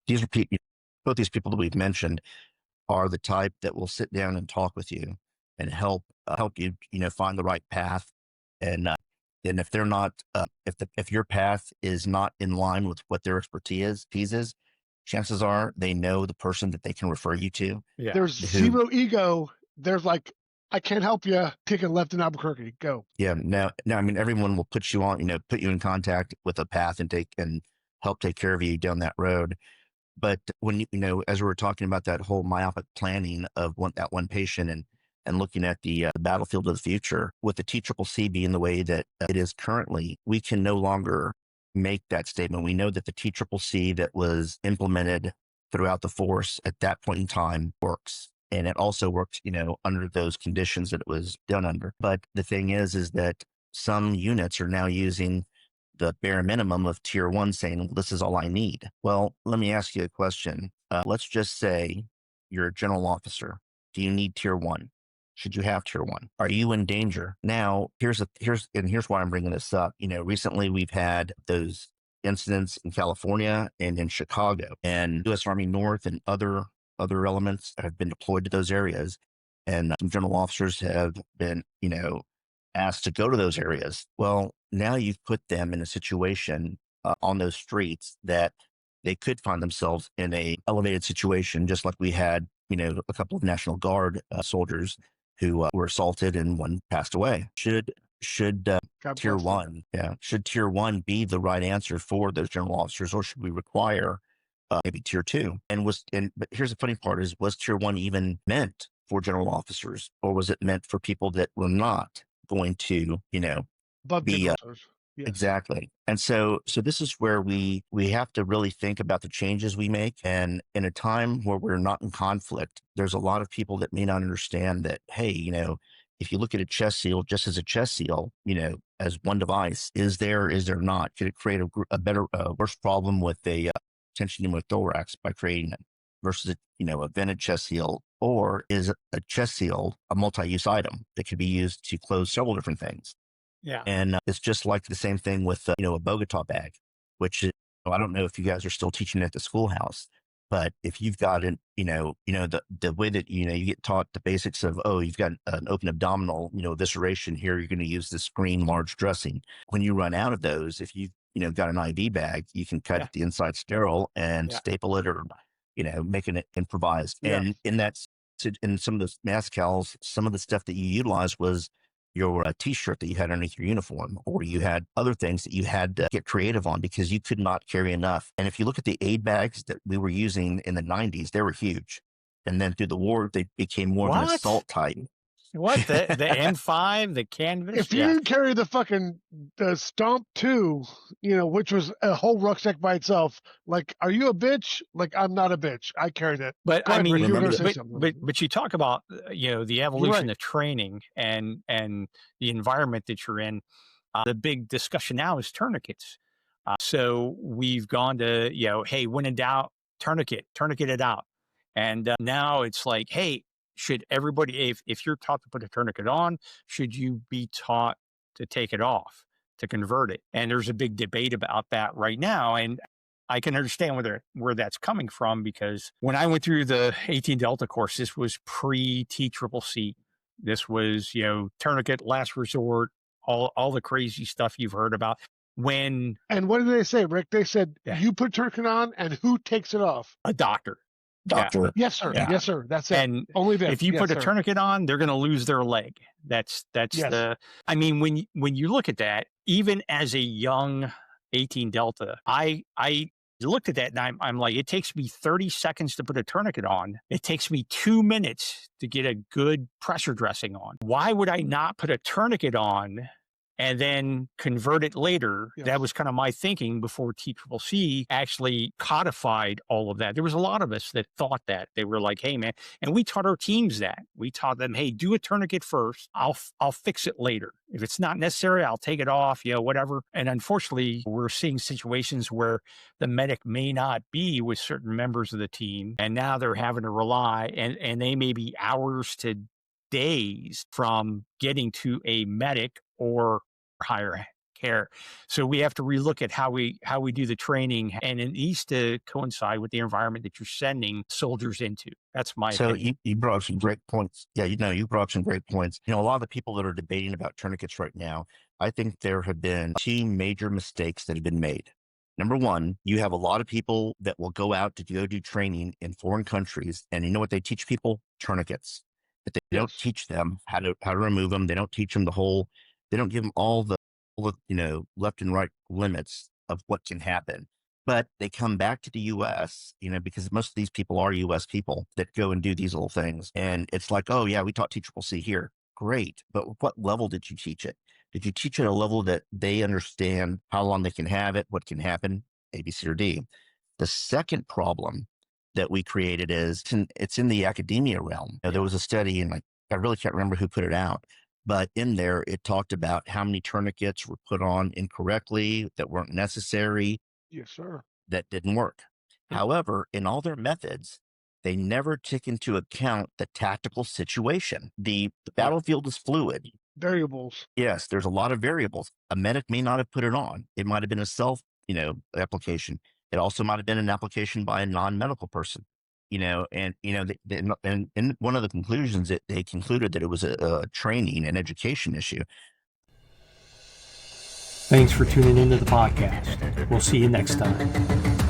these are people, both these people that we've mentioned are the type that will sit down and talk with you and help you, find the right path. And if they're not, if your path is not in line with what their expertise is, chances are they know the person that they can refer you to. Yeah. There's zero ego. There's like, I can't help you. Take a left in Albuquerque. Go. Yeah. Now, I mean, everyone will put you on, put you in contact with a path and help take care of you down that road. But when as we were talking about that whole myopic planning of that one patient and looking at the battlefield of the future, with the TCCC being the way that it is currently, we can no longer make that statement. We know that the TCCC that was implemented throughout the force at that point in time works. And it also worked, under those conditions that it was done under. But the thing is that some units are now using the bare minimum of tier 1, saying, well, this is all I need. Well, let me ask you a question. Let's just say you're a general officer. Do you need tier 1? Should you have tier 1? Are you in danger? Now, here's why I'm bringing this up. Recently we've had those incidents in California and in Chicago, and U.S. Army North and other elements have been deployed to those areas. And some general officers have been, asked to go to those areas. Well, now you've put them in a situation on those streets that they could find themselves in a elevated situation, just like we had, a couple of National Guard soldiers who were assaulted and one passed away. Should tier 1, should tier 1 be the right answer for those general officers, or should we require maybe tier 2? But here's the funny part: was tier 1 even meant for general officers, or was it meant for people that were not going to, be Yes. Exactly. And so this is where we have to really think about the changes we make. And in a time where we're not in conflict, there's a lot of people that may not understand that, hey, if you look at a chest seal just as a chest seal, as one device, is there not? Could it create a worse problem with a tension pneumothorax by creating it versus, a vented chest seal? Or is a chest seal a multi-use item that could be used to close several different things? Yeah. And it's just like the same thing with, a Bogota bag, which is, I don't know if you guys are still teaching at the schoolhouse, but if you've got the way that, you get taught the basics of, you've got an open abdominal, evisceration here, you're going to use this green large dressing. When you run out of those, if you've, got an IV bag, you can cut the inside sterile and staple it, or, making it improvised. And in some of those mass cals, some of the stuff that you utilized was your t-shirt that you had underneath your uniform, or you had other things that you had to get creative on because you could not carry enough. And if you look at the aid bags that we were using in the 90s, they were huge. And then through the war, they became more of an assault type. What? The M5, the canvas? If you didn't carry the fucking Stomp 2, which was a whole rucksack by itself, like, are you a bitch? Like, I'm not a bitch. I carried it. But Go I ahead, mean, Rick, you were gonna say something. but you talk about, the evolution of training and the environment that you're in. The big discussion now is tourniquets. So we've gone to, hey, when in doubt, tourniquet it out. And now it's like, hey, should everybody, if you're taught to put a tourniquet on, should you be taught to take it off, to convert it? And there's a big debate about that right now. And I can understand where that's coming from, because when I went through the 18 Delta course, this was pre-TCCC. This was, tourniquet, last resort, all the crazy stuff you've heard about. And what did they say, Rick? They said, you put tourniquet on, and who takes it off? A doctor. Doctor. Yeah. Yes, sir. Yeah. Yes, sir. That's it. And only then. If you put a tourniquet on, they're going to lose their leg. That's I mean, when you look at that, even as a young 18 Delta, I looked at that and I'm like, it takes me 30 seconds to put a tourniquet on. It takes me 2 minutes to get a good pressure dressing on. Why would I not put a tourniquet on and then convert it later? Yes. That was kind of my thinking before TCCC actually codified all of that. There was a lot of us that thought that. They were like, hey, man, and we taught our teams that. We taught them, hey, do a tourniquet first. I'll fix it later. If it's not necessary, I'll take it off, whatever. And unfortunately, we're seeing situations where the medic may not be with certain members of the team, and now they're having to rely, and they may be hours to days from getting to a medic or higher care. So we have to relook at how we do the training, and it needs to coincide with the environment that you're sending soldiers into. That's my So opinion. you brought up some great points. Yeah, you brought up some great points. A lot of the people that are debating about tourniquets right now, I think there have been two major mistakes that have been made. Number one, you have a lot of people that will go out to go do training in foreign countries, and you know what they teach people? Tourniquets. But they don't Yes. teach them how to remove them. They don't teach them they don't give them all the left and right limits of what can happen. But they come back to the US, because most of these people are US people that go and do these little things. And it's like, oh, yeah, we taught TCCC here. Great. But what level did you teach it? Did you teach at a level that they understand how long they can have it, what can happen, A, B, C, or D? The second problem that we created is it's in the academia realm. There was a study, and I really can't remember who put it out, but in there it talked about how many tourniquets were put on incorrectly, that weren't necessary, Yes, sir. that didn't work. However, in all their methods, they never took into account the tactical situation. The battlefield is fluid. Variables. Yes, there's a lot of variables. A medic may not have put it on. It might have been a self, application. It also might have been an application by a non-medical person, and in one of the conclusions, they concluded that it was a training and education issue. Thanks for tuning into the podcast. We'll see you next time.